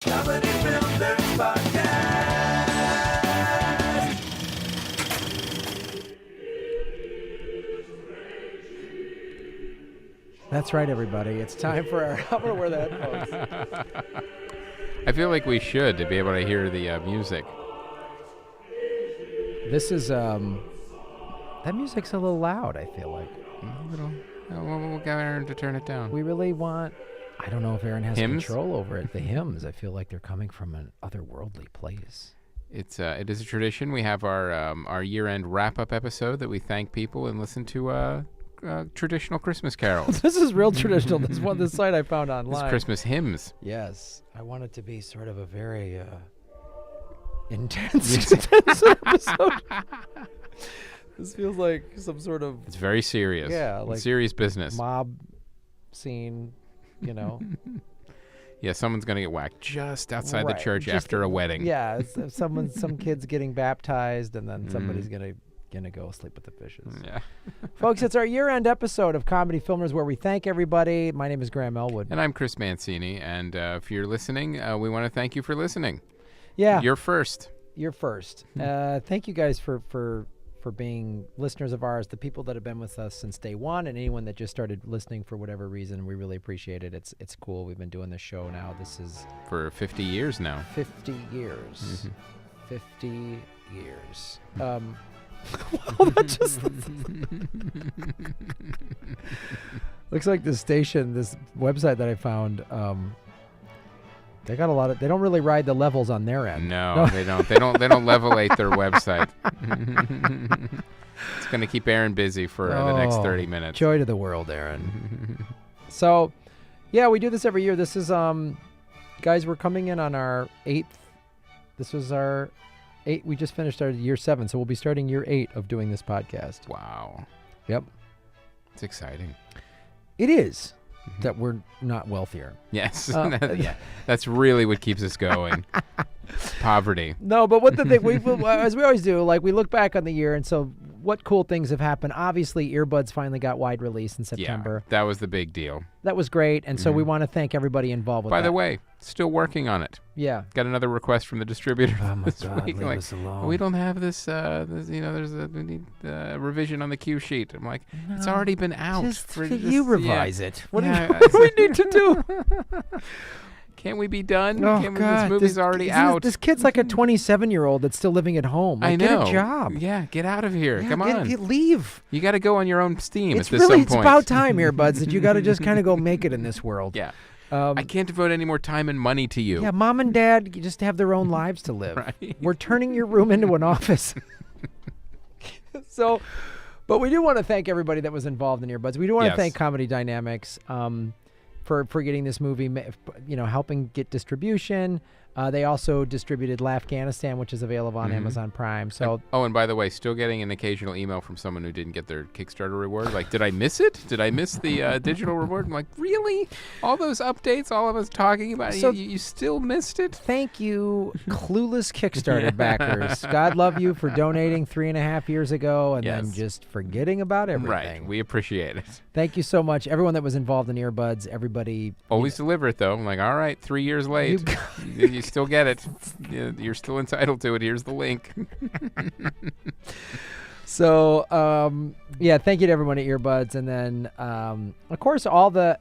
Comedy Film Nerds Podcast. That's right, everybody. It's time for our... I'm going to wear the headphones. I feel like we should to be able to hear the music. This is... That music's a little loud, I feel like. We'll get Aaron to turn it down. We really want... I don't know if Aaron has Hymns? control over it. The hymns, I feel like they're coming from an otherworldly place. It is a tradition. We have our year-end wrap-up episode that we thank people and listen to traditional Christmas carols. This is real traditional. This site I found online. It's Christmas hymns. Yes. I want it to be sort of a very intense episode. This feels like some sort of... It's very serious. Yeah, like serious business. Mob scene, you know. Yeah, someone's going to get whacked just outside Right, the church just- after a wedding. Yeah, it's some kid's getting baptized, and then somebody's gonna go sleep with the fishes. Yeah. Folks, it's our year-end episode of Comedy Filmers where we thank everybody. My name is Graham Elwood. And I'm Chris Mancini, and if you're listening, we want to thank you for listening. Yeah, You're first. you're first. Thank you guys for being listeners of ours, the people that have been with us since day one, and anyone that just started listening for whatever reason. We really appreciate it. It's cool. We've been doing this show now. This is For 50 years now. 50 years. 50 years. Well, that just looks like this station, this website that I found. They got a lot of. They don't really ride the levels on their end. No, they don't. They don't levelate their website. It's going to keep Aaron busy for the next 30 minutes. Joy to the world, Aaron. So, yeah, we do this every year. This is, guys, we're coming in on our 8th. This was our 8th. We just finished our year 7, so we'll be starting year 8 of doing this podcast. Wow. Yep. It's exciting. It is that we're not wealthier. Yes. Yeah. That's really what keeps us going. Poverty. No, but what the thing, as we always do, like we look back on the year, and so what cool things have happened. Obviously, Earbuds finally got wide release in September. Yeah, that was the big deal. That was great, and so we want to thank everybody involved with that. By the way, still working on it. Yeah. Got another request from the distributor Oh my this God, week. leave Like, us alone. we don't have this, we need a revision on the cue sheet. I'm like, it's already been out. You revise it. What, Yeah, what do we need to do? Can't we be done? Oh, This movie's already out. This kid's like a 27-year-old that's still living at home. Like, I know. Get a job. Yeah, get out of here. Yeah, Come on. leave. You got to go on your own steam It's at really, some it's point. about time, Earbuds, that you got to just kind of go make it in this world. Yeah. I can't devote any more time and money to you. Yeah, mom and dad just have their own lives to live. Right. We're turning your room into an office. So, but we do want to thank everybody that was involved in Earbuds. We do want to Yes. thank Comedy Dynamics for getting this movie, helping get distribution. They also distributed Afghanistan, which is available on Amazon Prime. So, And by the way, still getting an occasional email from someone who didn't get their Kickstarter reward. Like, did I miss it? Did I miss the digital reward? I'm like, really? All those updates, all of us talking about So- it, you still missed it? thank you, clueless Kickstarter backers. God love you for donating 3.5 years ago and then Yes. just forgetting about everything. Right. We appreciate it. Thank you so much, everyone that was involved in Earbuds. Everybody. Always deliver it, though. I'm like, all right, 3 years late. You still get it. You're still entitled to it. Here's the link. So, yeah, thank you to everyone at Earbuds. And then, of course, all the,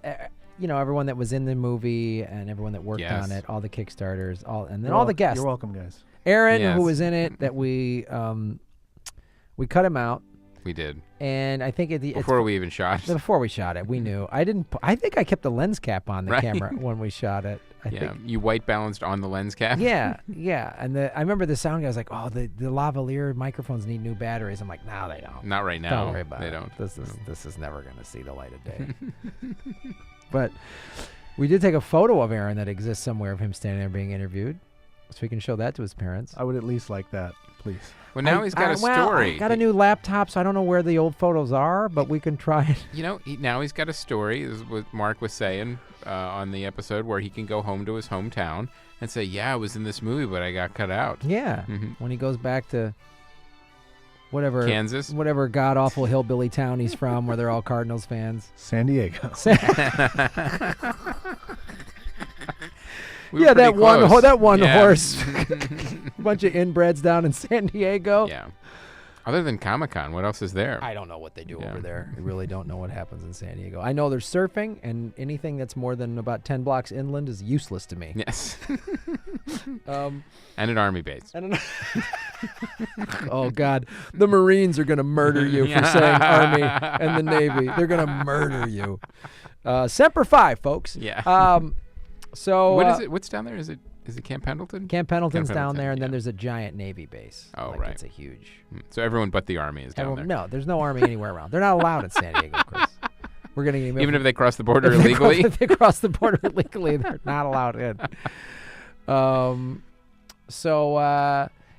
everyone that was in the movie and everyone that worked Yes. on it, all the Kickstarters, and then all the guests. You're welcome, guys. Aaron, Yes. who was in it, that we cut him out. We did. And I think Before we even shot. before we shot it, we knew. I think I kept the lens cap on the Right. camera when we shot it. I Yeah. think. You white balanced on the lens cap. Yeah, yeah. And I remember the sound guy was like, "Oh, the lavalier microphones need new batteries." I'm like, "No, they don't. Not right now. Don't worry about they it. don't. This is never going to see the light of day." But we did take a photo of Aaron that exists somewhere of him standing there being interviewed, so we can show that to his parents. I would at least like that, please. Well, now he's got a Well, story. I got a new laptop, so I don't know where the old photos are, but we can try it. Now he's got a story, is what Mark was saying on the episode, where he can go home to his hometown and say, yeah, I was in this movie, but I got cut out. Yeah, when he goes back to whatever Kansas? whatever god awful hillbilly town he's from, where they're all Cardinals fans. San Diego. We were Yeah, that pretty close. one Yeah. horse. Bunch of inbreds down in San Diego. Yeah. Other than Comic-Con, what else is there? I don't know what they do Yeah. over there. I really don't know what happens in San Diego. I know there's surfing, and anything that's more than about 10 blocks inland is useless to me. Yes. Um, And an army base. I don't know. Oh, God. The Marines are going to murder you for saying Army and the Navy. They're going to murder you. Semper Fi, folks. Yeah. So What is it? What's down there? Is it Camp Pendleton? Camp Pendleton's down Pendleton, there, and then yeah. there's a giant Navy base. Oh, Like, right. It's a huge... So everyone but the army is down there. No, there's no Army anywhere around. They're not allowed in San Diego, Chris. We're going to get Even if they cross the border if they illegally? if they cross the border illegally, they're not allowed in.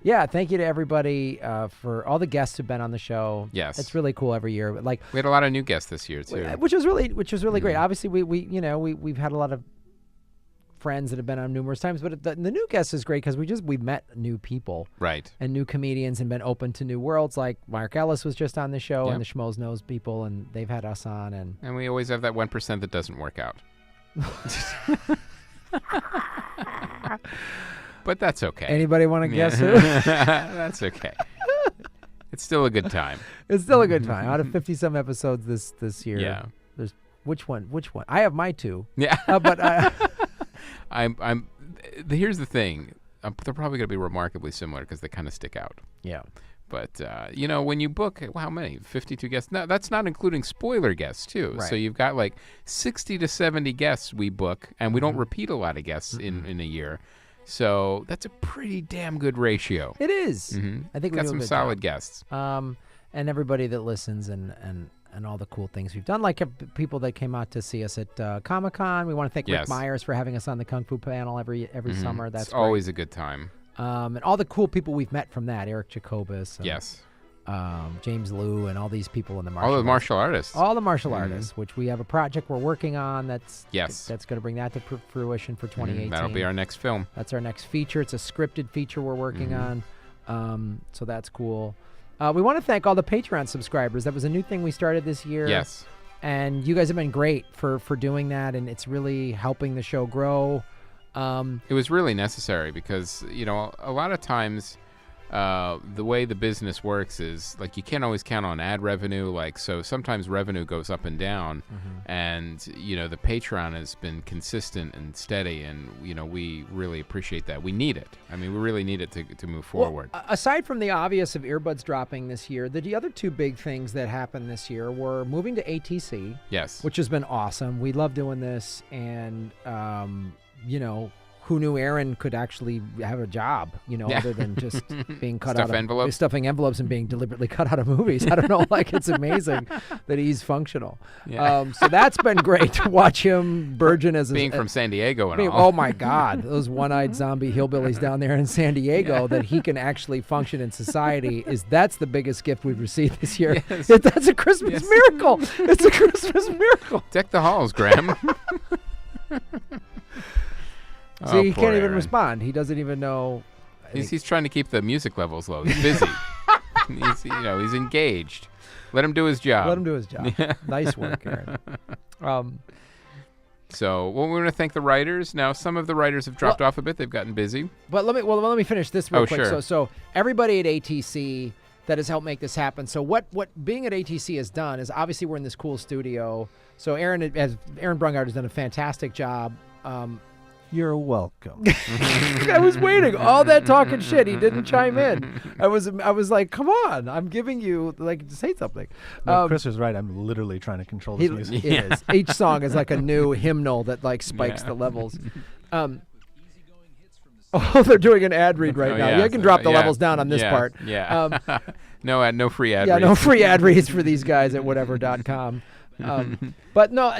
Yeah, thank you to everybody for all the guests who've been on the show. Yes. It's really cool every year. Like, We had a lot of new guests this year, too. which was really great. Mhm. Obviously, we've had a lot of friends that have been on numerous times, but the new guests is great because we've met new people Right. and new comedians and been open to new worlds. Like Mark Ellis was just on the show, Yep. and the Schmoes Knows people, and they've had us on. And And we always have that 1% that doesn't work out. But that's okay. anybody want to guess who? That's okay. It's still a good time. It's still a good time. Out of 50-some episodes this year, Yeah. there's which one? I have my two, Yeah. but Here's the thing. They're probably going to be remarkably similar because they kind of stick out. yeah. But, when you book, how many? 52 guests? No, that's not including spoiler guests, too. Right. So you've got like 60 to 70 guests we book, and we Mm-hmm. don't repeat a lot of guests in a year. So that's a pretty damn good ratio. It is. Mhm. I think we got do a some good solid job. guests. And everybody that listens and all the cool things we've done, like people that came out to see us at Comic-Con. We want to thank Rick Yes. Myers for having us on the Kung Fu panel every Mhm. summer. That's it's great. always a good time. And all the cool people we've met from that, Eric Jacobus, and, Yes. James Liu, and all these people in the All the martial artists. all the martial Mhm. artists, which we have a project we're working on that's Yes. that's going to bring that to fruition for 2018. That'll be our next film. That's our next feature. It's a scripted feature we're working Mhm. on. So that's cool. We want to thank all the Patreon subscribers. That was a new thing we started this year. Yes. And you guys have been great for doing that, and it's really helping the show grow. It was really necessary because, a lot of times the way the business works is like you can't always count on ad revenue. So sometimes revenue goes up and down. And, the Patreon has been consistent and steady. And, we really appreciate that. We need it. I mean, we really need it to move forward. Well, aside from the obvious of earbuds dropping this year, the other two big things that happened this year were moving to ATC, Yes. which has been awesome. We love doing this, and who knew Aaron could actually have a job, Yeah. other than just being cut Stuff out of envelopes. stuffing envelopes and being deliberately cut out of movies. I don't know, it's amazing that he's functional. Yeah. So that's been great to watch him burgeon as Being from San Diego and I mean, all. oh my God, those one-eyed zombie hillbillies down there in San Diego, that he can actually function in society that's the biggest gift we've received this year. Yes. That's a Christmas Yes. miracle. It's a Christmas miracle. Deck the halls, Graham. See, he poor can't even Aaron. respond. He doesn't even know. He's trying to keep the music levels low. He's busy. he's engaged. Let him do his job. Let him do his job. Nice work, Aaron. So, we want to thank the writers. Now, some of the writers have dropped off a bit. They've gotten busy. But let me finish this real Oh, quick. sure. So everybody at ATC that has helped make this happen. So what being at ATC has done is, obviously we're in this cool studio. So Aaron Brungardt has done a fantastic job. You're welcome. I was waiting. All that talking shit, he didn't chime in. I was like, come on, I'm giving you say something. No, Chris is right. I'm literally trying to control this music. It is. Each song is like a new hymnal that spikes Yeah. the levels. They're doing an ad read right now. You can drop the levels down on this part. Yeah. No free ad Yeah, reads. no free ad reads for these guys at whatever.com. But no,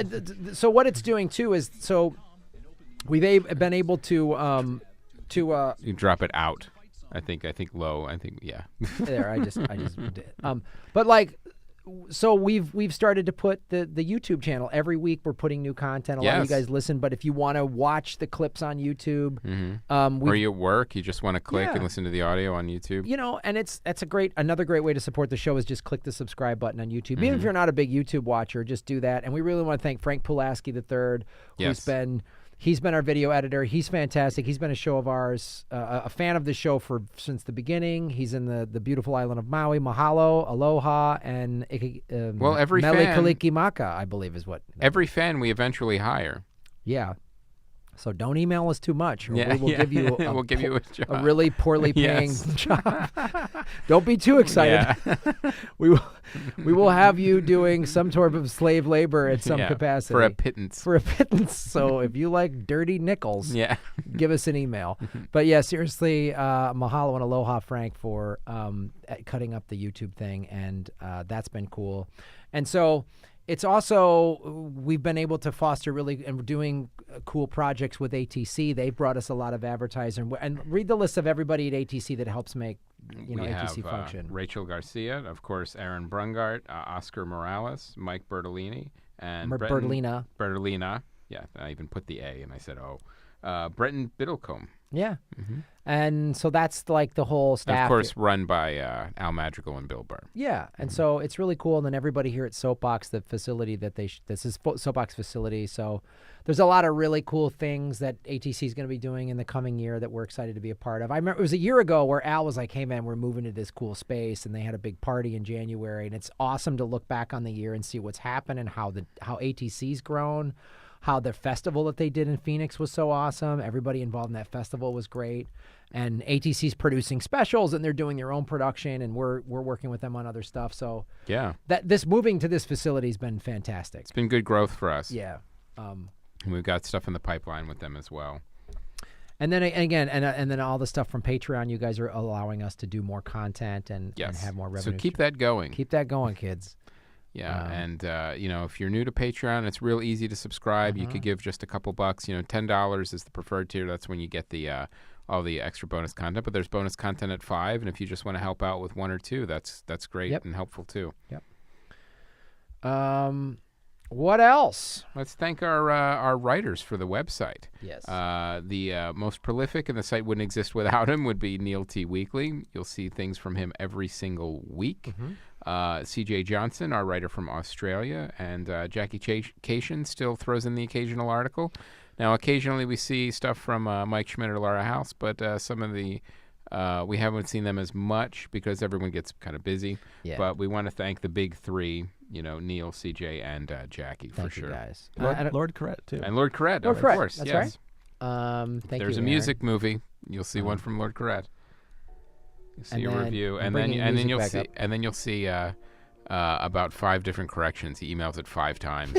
so what it's doing too is, so we've been able to You drop it out. I think low. Yeah. there. I just did. But so we've started to put the YouTube channel every week. We're putting new content. A lot of you Yes. guys listen, but if you want to watch the clips on YouTube, Or you at work, you just want to click Yeah. and listen to the audio on YouTube. and that's another great way to support the show is just click the subscribe button on YouTube. Even if you're not a big YouTube watcher, just do that. And we really want to thank Frank Pulaski III, who's Yes. been He's been our video editor. He's fantastic. He's been a show of ours, a fan of the show since the beginning. He's in the beautiful island of Maui. Mahalo, aloha, and well, every fan, Kalikimaka, I believe is what. Every fan we eventually hire. Yeah. So don't email us too much, or Yeah, we will yeah. give you We'll give you a job. a really poorly paying Yes. job. Don't be too excited. Yeah. We will have you doing some sort of slave labor at some Yeah, capacity for a pittance. For a pittance. So if you like dirty nickels, Yeah. give us an email. But yeah, seriously, mahalo and aloha, Frank, for cutting up the YouTube thing, and that's been cool. And so it's also, we've been able to foster really, and we're doing cool projects with ATC. They've brought us a lot of advertising. And read the list of everybody at ATC that helps make We ATC have function. Rachel Garcia, of course, Aaron Brungardt, Oscar Morales, Mike Bertolini, and Bertolina. Bertolina. Yeah, I even put the A and I said O. Brenton Biddlecombe. Yeah. And so that's like the whole staff. And of course, run by Al Madrigal and Bill Burr. Yeah, and so it's really cool. And then everybody here at Soapbox, the facility that this is Soapbox facility. So there's a lot of really cool things that ATC is going to be doing in the coming year that we're excited to be a part of. I remember it was a year ago where Al was like, "Hey man, we're moving to this cool space," and they had a big party in January. And it's awesome to look back on the year and see what's happened and how ATC's grown. How the festival that they did in Phoenix was so awesome. Everybody involved in that festival was great. And ATC's producing specials, and they're doing their own production, and we're working with them on other stuff. So Yeah. this moving to this facility has been fantastic. It's been good growth for us. Yeah. And we've got stuff in the pipeline with them as well. And then again, and then all the stuff from Patreon, you guys are allowing us to do more content and have more revenue. So keep that going. Keep that going, kids. Yeah, and if you're new to Patreon, it's real easy to subscribe. You could give just a couple bucks. $10 is the preferred tier. That's when you get the all the extra bonus content. But there's bonus content at $5, and if you just want to help out with 1 or 2, that's great and helpful too. Yep. What else? Let's thank our writers for the website. Yes. The most prolific, and the site wouldn't exist without him, would be Neil T. Weekly. You'll see things from him every single week. C.J. Johnson, our writer from Australia, and Jackie Cation still throws in the occasional article. Now, occasionally we see stuff from Mike Schmidt or Laura House, but some of the we haven't seen them as much because everyone gets kind of busy. Yeah. But we want to thank the big three, Neil, CJ, and Jackie for Thank sure. you guys. Lord Corrett, too. And Lord Corrett, Lord of Corrett, course. that's yes. right. Thank There's you, a Aaron. music movie. You'll see one from Lord Corrett. You'll see And a then review, I'm and then bringing you'll music see, back up. and then you'll see about 5 different corrections. He emails it 5 times,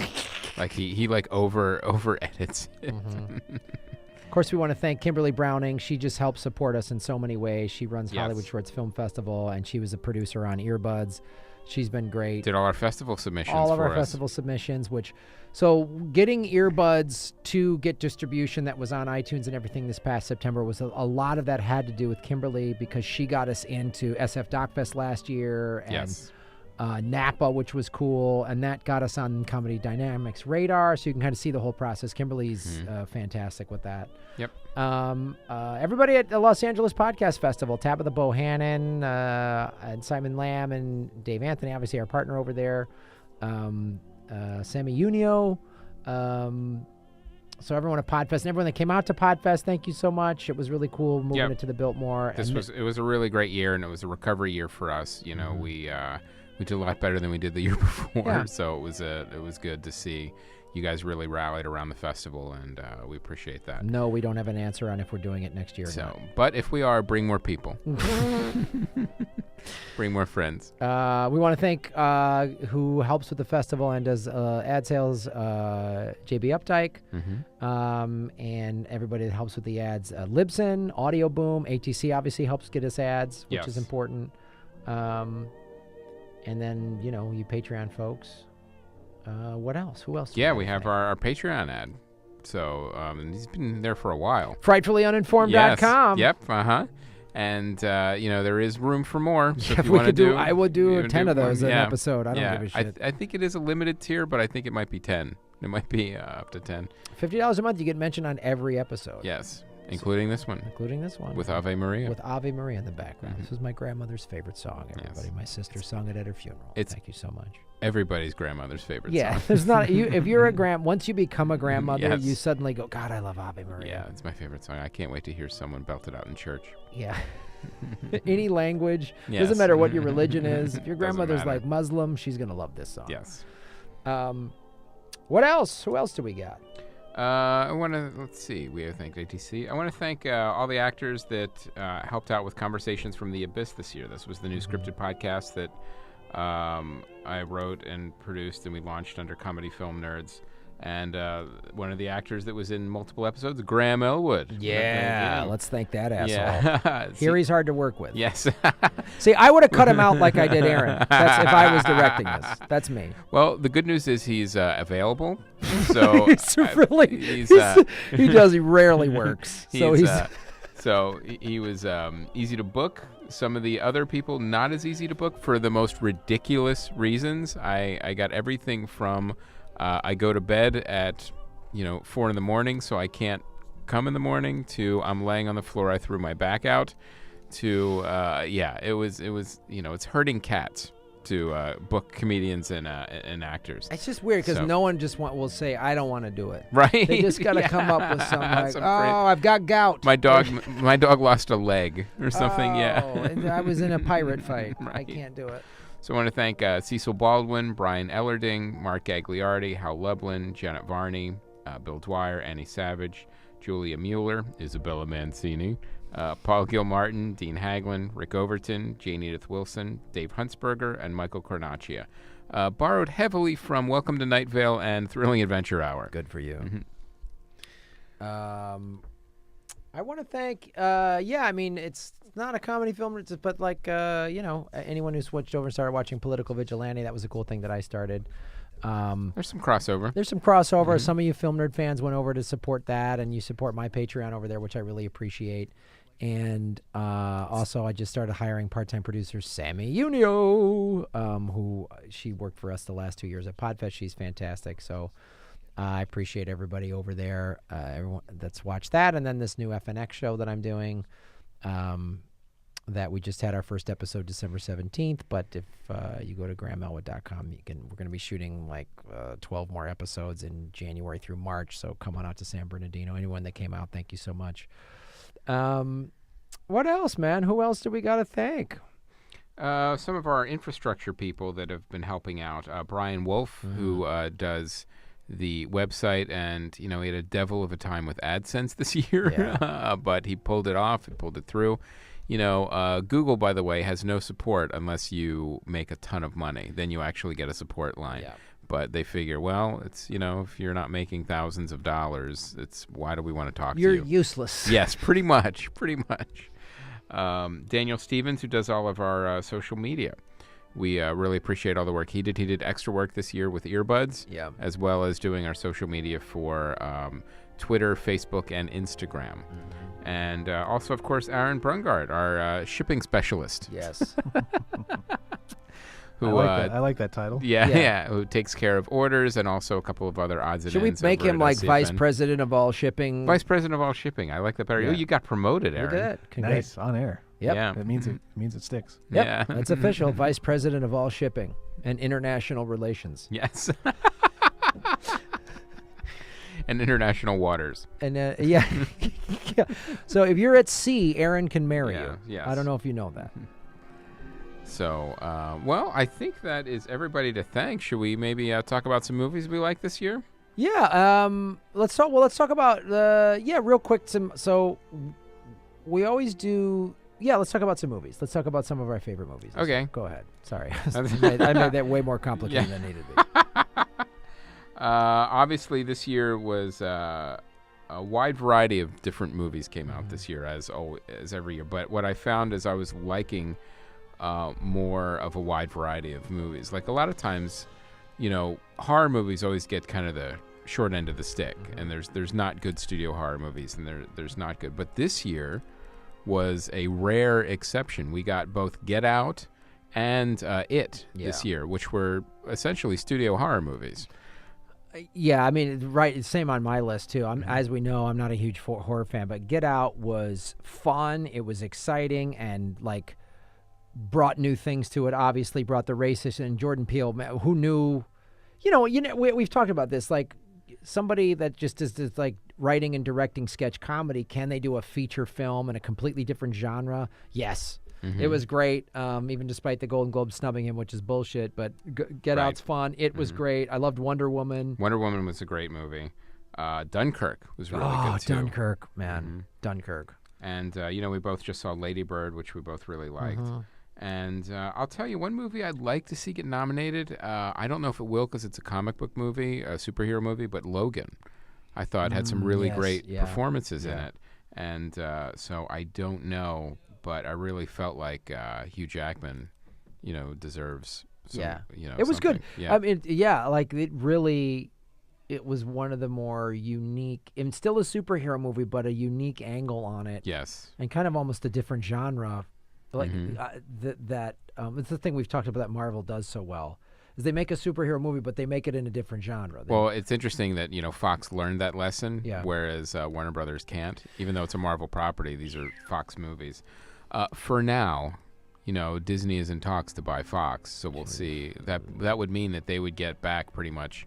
like he like over edits it. Of course, we want to thank Kimberly Browning. She just helps support us in so many ways. She runs Hollywood Shorts Film Festival, and she was a producer on Earbuds. She's been great. Did all our festival submissions all of for our us. festival submissions, so getting Earbuds to get distribution that was on iTunes and everything this past September was a lot of that had to do with Kimberly because she got us into SF DocFest last year and Napa, which was cool, and that got us on Comedy Dynamics radar, so you can kind of see the whole process. Kimberly's fantastic with that. Yep. Everybody at the Los Angeles Podcast Festival, Tabitha Bohannon, and Simon Lamb and Dave Anthony, obviously our partner over there, Sammy Unio, so everyone at Podfest and everyone that came out to Podfest, thank you so much. It was really cool moving it to the Biltmore. It was a really great year, and it was a recovery year for us. We did a lot better than we did the year before, so it was good to see you guys really rallied around the festival, and we appreciate that. No, we don't have an answer on if we're doing it next year or So, not. but if we are, bring more people. Bring more friends. We want to thank who helps with the festival and does ad sales, JB Updike, and everybody that helps with the ads. Libsyn, Audio Boom, ATC obviously helps get us ads, which is important. And then, you Patreon folks. What else? Who else? Yeah, we have our Patreon ad. So he's been there for a while. FrightfullyUninformed.com. Yes. Yep. And there is room for more. So Yeah, if you want to do, I will do 10 of those in an episode. I don't give a shit. I think it is a limited tier, but I think it might be 10. It might be up to 10. $50 a month, you get mentioned on every episode. Yes. Including this one. Including this one. With Ave Maria. With Ave Maria in the background. This was my grandmother's favorite song, everybody. Yes. My sister sung it at her funeral. Thank you so much. Everybody's grandmother's favorite Yeah, song. there's not if you're once you become a grandmother, Yes. you suddenly go, God, I love Ave Maria. Yeah, it's my favorite song. I can't wait to hear someone belt it out in church. Yeah. Any language. Yes. Doesn't matter what your religion is. If your Doesn't grandmother's matter. like Muslim, she's going to love this song. Yes. What else? Who else do we got? I want to, let's see, we have to thank ATC. I want to thank all the actors that helped out with Conversations from the Abyss this year. This was the new scripted podcast that I wrote and produced and we launched under Comedy Film Nerds. And one of the actors that was in multiple episodes, Graham Elwood. Yeah, let's thank that asshole. Yeah. Here he's hard to work with. Yes. See, I would have cut him out like I did Aaron. That's if I was directing this. That's me. Well, the good news is he's available. So he rarely works. So he was easy to book. Some of the other people not as easy to book for the most ridiculous reasons. I got everything from I go to bed at 4 a.m, so I can't come in the morning, to I'm laying on the floor, I threw my back out, to it was it's hurting cats to book comedians and actors. It's just weird because no one just will say, I don't want to do it. Right. They just got to come up with some like, Some I've got gout. My dog lost a leg or something. And I was in a pirate fight. Right. I can't do it. So I want to thank Cecil Baldwin, Brian Ellerding, Mark Gagliardi, Hal Lublin, Janet Varney, Bill Dwyer, Annie Savage, Julia Mueller, Isabella Mancini, Paul Gilmartin, Dean Haglin, Rick Overton, Jane Edith Wilson, Dave Huntsberger, and Michael Cornacchia. Borrowed heavily from Welcome to Night Vale and Thrilling Adventure Hour. Good for you. Mm-hmm. I want to thank, it's not a comedy film, but like, anyone who switched over and started watching Political Vigilante, that was a cool thing that I started. There's some crossover. Mm-hmm. Some of you Film Nerd fans went over to support that, and you support my Patreon over there, which I really appreciate. And also, I just started hiring part-time producer Sammy Unio, who she worked for us the last 2 years at Podfest. She's fantastic. So I appreciate everybody over there, everyone that's watched that. And then this new FNX show that I'm doing, that we just had our first episode December 17th. But if you go to grahamelwood.com, we're going to be shooting like 12 more episodes in January through March. So come on out to San Bernardino. Anyone that came out, thank you so much. What else, man? Who else do we got to thank? Some of our infrastructure people that have been helping out. Brian Wolf, who does the website, and he had a devil of a time with AdSense this year, but he pulled it off. He pulled it through. Google, by the way, has no support unless you make a ton of money. Then you actually get a support line. Yeah. But they figure, well, it's, if you're not making thousands of dollars, why do we want to talk to you? You're useless. Yes, pretty much. Daniel Stevens, who does all of our social media. We really appreciate all the work he did. He did extra work this year with earbuds, as well as doing our social media for Twitter, Facebook, and Instagram. Mm-hmm. And also, of course, Aaron Brungardt, our shipping specialist. Yes. Who, I like that title. Yeah, who takes care of orders and also a couple of other odds and ends. Should we make him like vice president of all shipping? Vice president of all shipping. I like that better. Yeah. Oh, you got promoted, Aaron. Look at that. Nice, on air. Yep. Yeah. It means it sticks. Yep. Yeah. That's official. Vice president of all shipping and international relations. Yes. And international waters. And yeah. So if you're at sea, Aaron can marry you. Yes. I don't know if you know that. So, I think that is everybody to thank. Should we maybe talk about some movies we like this year? Yeah. Let's talk about real quick. So we always do. Yeah, let's talk about some movies. Let's talk about some of our favorite movies. Okay. Go ahead. Sorry. I made that way more complicated than it needed to be. Obviously, this year was a wide variety of different movies came out this year, as every year. But what I found is I was liking more of a wide variety of movies. Like a lot of times, horror movies always get kind of the short end of the stick, and there's not good studio horror movies, and there's not good. But this year was a rare exception. We got both Get Out and It this year, which were essentially studio horror movies. Yeah, I mean, right. It's same on my list too. As we know, I'm not a huge horror fan, but Get Out was fun. It was exciting and like brought new things to it. Obviously, brought the racist and Jordan Peele. Who knew? We've talked about this. Like somebody that just is like writing and directing sketch comedy. Can they do a feature film in a completely different genre? Yes. It was great, even despite the Golden Globe snubbing him, which is bullshit. But Get Out's fun. It was great. I loved Wonder Woman. Wonder Woman was a great movie. Dunkirk was really good too. Dunkirk, man. Dunkirk. And, we both just saw Lady Bird, which we both really liked. And I'll tell you, one movie I'd like to see get nominated, I don't know if it will because it's a comic book movie, a superhero movie, but Logan, I thought had some really great performances in it. And so I don't know, but I really felt like Hugh Jackman, deserves some, it was good. Yeah. I mean, like it was one of the more unique, and still a superhero movie, but a unique angle on it. Yes. And kind of almost a different genre. Like it's the thing we've talked about that Marvel does so well, is they make a superhero movie, but they make it in a different genre. Well, it's interesting that, Fox learned that lesson, Yeah. whereas Warner Brothers can't. Even though it's a Marvel property, these are Fox movies. For now, Disney is in talks to buy Fox, so we'll see. That would mean that they would get back pretty much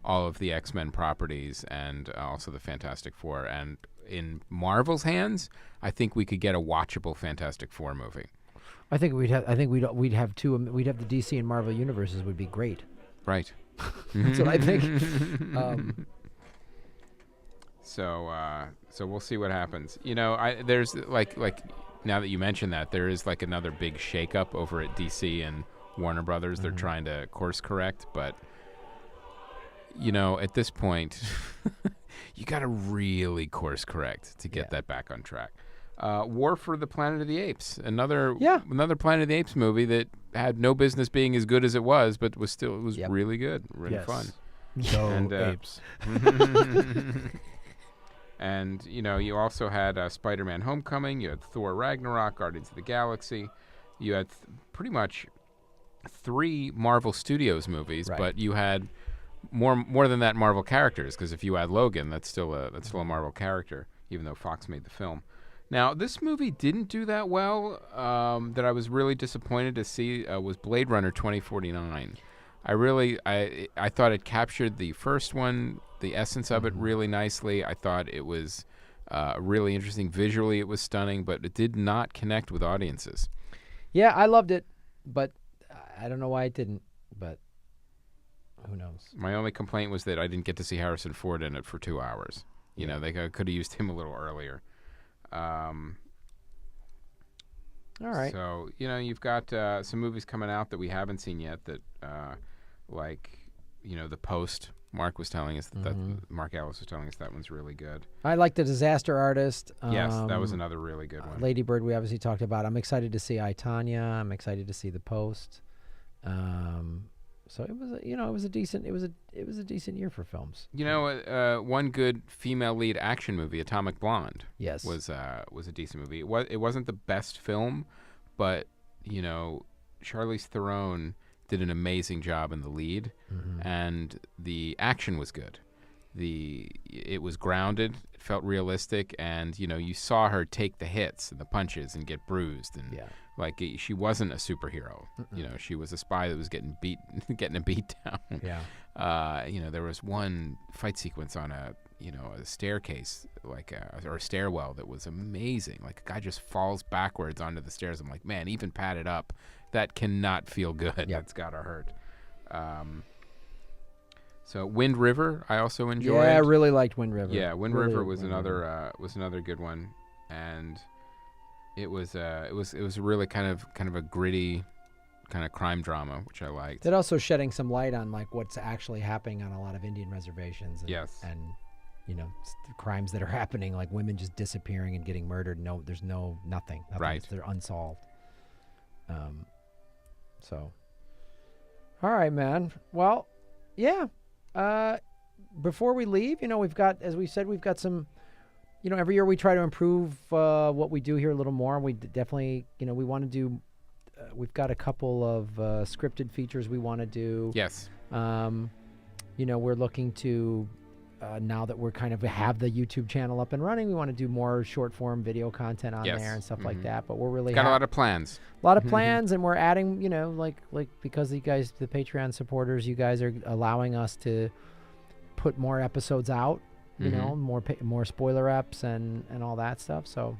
all of the X-Men properties and also the Fantastic Four. And in Marvel's hands, I think we could get a watchable Fantastic Four movie. I think we'd have two. We'd have the DC and Marvel universes would be great. Right. That's what I think. So we'll see what happens. There's like now that you mention that, there is like another big shakeup over at DC and Warner Brothers. They're trying to course correct, but at this point, you got to really course correct to get that back on track. War for the Planet of the Apes, another Planet of the Apes movie that had no business being as good as it was, but was really good, really fun. Go apes. And you also had Spider-Man: Homecoming. You had Thor: Ragnarok, Guardians of the Galaxy. You had pretty much 3 Marvel Studios movies, but you had more than that Marvel characters, because if you add Logan, that's still a Marvel character, even though Fox made the film. Now, this movie didn't do that well. That I was really disappointed to see was Blade Runner 2049. I thought it captured the first one, the essence of it, really nicely. I thought it was really interesting. Visually, it was stunning, but it did not connect with audiences. Yeah, I loved it, but I don't know why it didn't. But who knows? My only complaint was that I didn't get to see Harrison Ford in it for 2 hours. They could have used him a little earlier. All right. So, you've got some movies coming out that we haven't seen yet that, The Post. Mark was telling us that Mark Ellis was telling us that one's really good. I like The Disaster Artist. Yes, that was another really good one. Lady Bird, we obviously talked about. I'm excited to see I, Tonya. I'm excited to see The Post. So it was a decent decent year for films. One good female lead action movie, Atomic Blonde. Yes, was a decent movie. It wasn't the best film, but Charlize Theron did an amazing job in the lead, and the action was good. It was grounded. It felt realistic, and you saw her take the hits and the punches and get bruised, and she wasn't a superhero. She was a spy that was getting a beat down. Yeah. There was one fight sequence on a staircase, or a stairwell, that was amazing. Like, a guy just falls backwards onto the stairs. I'm like, man, even padded up, that cannot feel good. Yep. That's gotta hurt. So Wind River, I also enjoyed. Yeah, I really liked Wind River. Yeah, Wind River was another good one, and it was really kind of a gritty kind of crime drama, which I liked. It also shedding some light on what's actually happening on a lot of Indian reservations. And, yes. And the crimes that are happening, like women just disappearing and getting murdered. No, there's nothing. Right. They're unsolved. So, all right, man. Well, yeah. Before we leave, we've got, as we said, we've got some, every year we try to improve what we do here a little more. We definitely, we want to do, we've got a couple of scripted features we want to do. Yes. we're looking to, now that we're kind of have the YouTube channel up and running, we want to do more short form video content on Yes. there and stuff like that. But we're really Got a lot of plans. a lot of plans, and we're adding, like because you guys, the Patreon supporters, you guys are allowing us to put more episodes out, more spoiler eps and all that stuff. So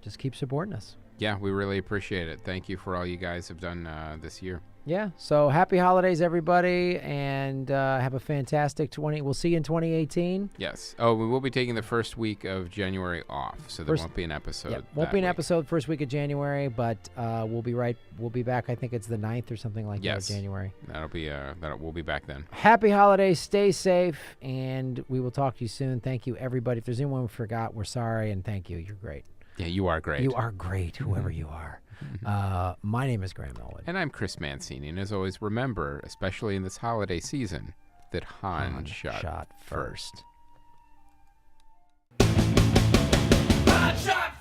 just keep supporting us. Yeah, we really appreciate it. Thank you for all you guys have done this year. Yeah. So happy holidays, everybody, and have a fantastic 20. We'll see you in 2018. Yes. Oh, we will be taking the first week of January off, so there won't be an episode. Yeah, won't be an week. episode first week of January, but we'll be back. I think it's the 9th or something like that of January. We'll be back then. Happy holidays. Stay safe, and we will talk to you soon. Thank you, everybody. If there's anyone we forgot, we're sorry, and thank you. You're great. Yeah, you are great. You are great, whoever you are. My name is Graham Elwood. And I'm Chris Mancini, and as always, remember, especially in this holiday season, that Han shot first. I shot